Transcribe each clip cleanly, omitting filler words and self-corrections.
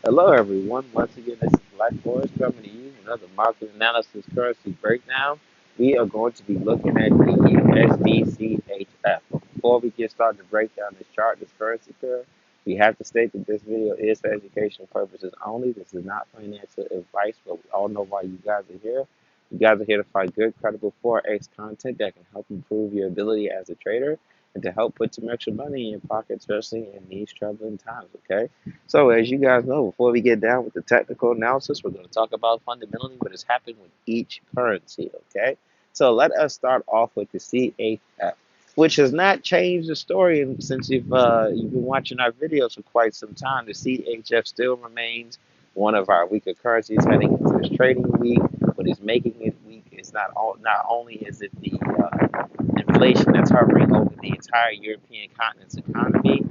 Hello, everyone. Once again, this is Blackforexgroup coming to you with another market analysis currency breakdown. We are going to be looking at the USDCHF. But before we get started to break down this chart, this currency pair, we have to state that this video is for educational purposes only. This is not financial advice, but we all know why you guys are here. You guys are here to find good, credible Forex content that can help improve your ability as a trader and to help put some extra money in your pocket, especially in these troubling times, okay? So as you guys know, before we get down with the technical analysis, we're going to talk about fundamentally what has happened with each currency, okay? So let us start off with the CHF, which has not changed the story since you've been watching our videos for quite some time. The CHF still remains one of our weaker currencies heading into this trading week. What is making it weak is not only is it the inflation that's hovering over the entire European continent's economy,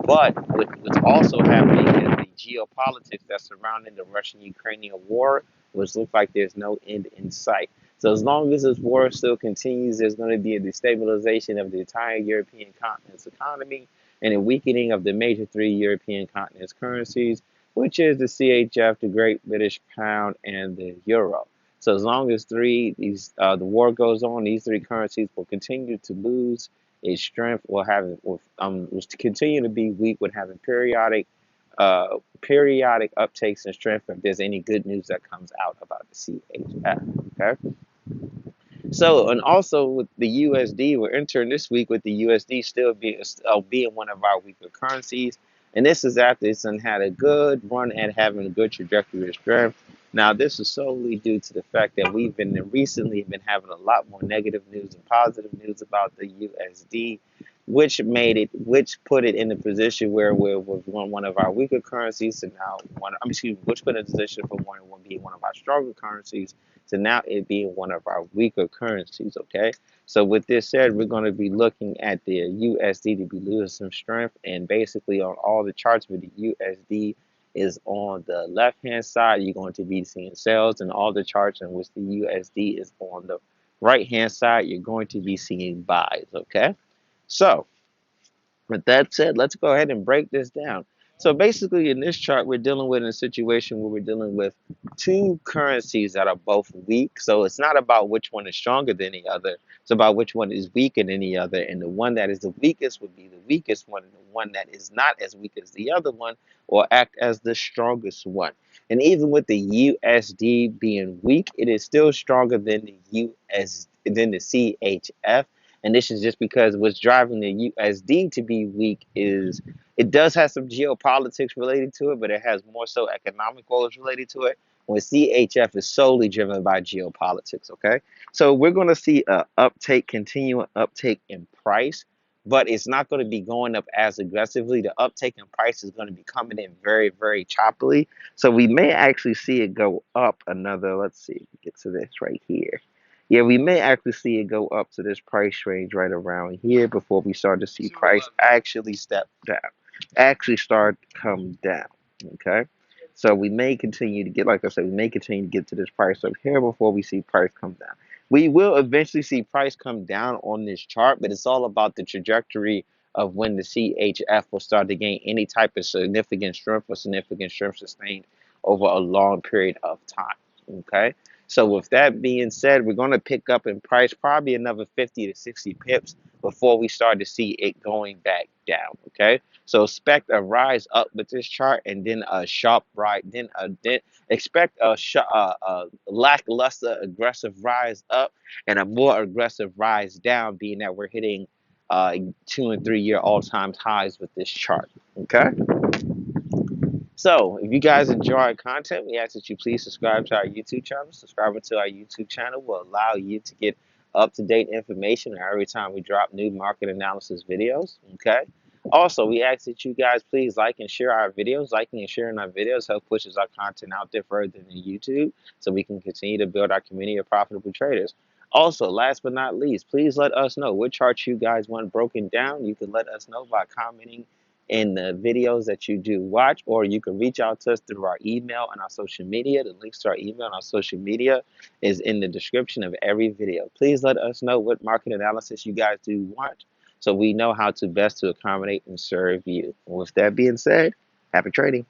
but what's also happening is the geopolitics that's surrounding the Russian-Ukrainian war, which looks like there's no end in sight. So as long as this war still continues, there's going to be a destabilization of the entire European continent's economy and a weakening of the major three European continent's currencies, which is the CHF, the Great British Pound, and the Euro. So as long as the war goes on, these three currencies will continue to lose its strength, will continue to be weak when having periodic uptakes in strength if there's any good news that comes out about the CHF. Okay. So, and also with the USD, we're entering this week with the USD still being one of our weaker currencies. And this is after it's had a good run at having a good trajectory of strength. Now, this is solely due to the fact that we've been recently been having a lot more negative news and positive news about the USD, which put it in a position where we're one of our weaker currencies to now which put it in a position for one being one of our stronger currencies to now it being one of our weaker currencies, okay? So with this said, we're going to be looking at the USD to be losing some strength, and basically on all the charts where the USD is on the left-hand side, you're going to be seeing sales, and all the charts in which the USD is on the right-hand side, you're going to be seeing buys, okay? So with that said, let's go ahead and break this down. So basically in this chart, we're dealing with a situation where we're dealing with two currencies that are both weak. So it's not about which one is stronger than the other. It's about which one is weaker than the other. And the one that is the weakest would be the weakest one. And the one that is not as weak as the other one will act as the strongest one. And even with the USD being weak, it is still stronger than the CHF. And this is just because what's driving the USD to be weak is it does have some geopolitics related to it, but it has more so economic goals related to it. When CHF is solely driven by geopolitics, okay? So we're going to see a continuing uptake in price, but it's not going to be going up as aggressively. The uptake in price is going to be coming in very, very choppily. So we may actually see it go up another, let's see, get to this right here. Yeah, we may actually see it go up to this price range right around here before we start to see price actually step down, actually start to come down. Okay, so we may continue to get, like I said, we may continue to get to this price up here before we see price come down. We will eventually see price come down on this chart, but it's all about the trajectory of when the CHF will start to gain any type of significant strength or significant strength sustained over a long period of time. Okay. So with that being said, we're going to pick up in price probably another 50 to 60 pips before we start to see it going back down, okay? So expect a rise up with this chart and then a sharp rise, then expect a lackluster aggressive rise up and a more aggressive rise down, being that we're hitting 2 and 3 year all-time highs with this chart, okay? So, if you guys enjoy our content, we ask that you please subscribe to our YouTube channel. Subscribing to our YouTube channel will allow you to get up-to-date information every time we drop new market analysis videos, okay? Also, we ask that you guys please like and share our videos. Liking and sharing our videos help pushes our content out there further than YouTube so we can continue to build our community of profitable traders. Also, last but not least, please let us know what charts you guys want broken down. You can let us know by commenting in the videos that you do watch, or you can reach out to us through our email and our social media. The links to our email and our social media is in the description of every video. Please let us know what market analysis you guys do watch so we know how to best to accommodate and serve you. And with that being said, happy trading.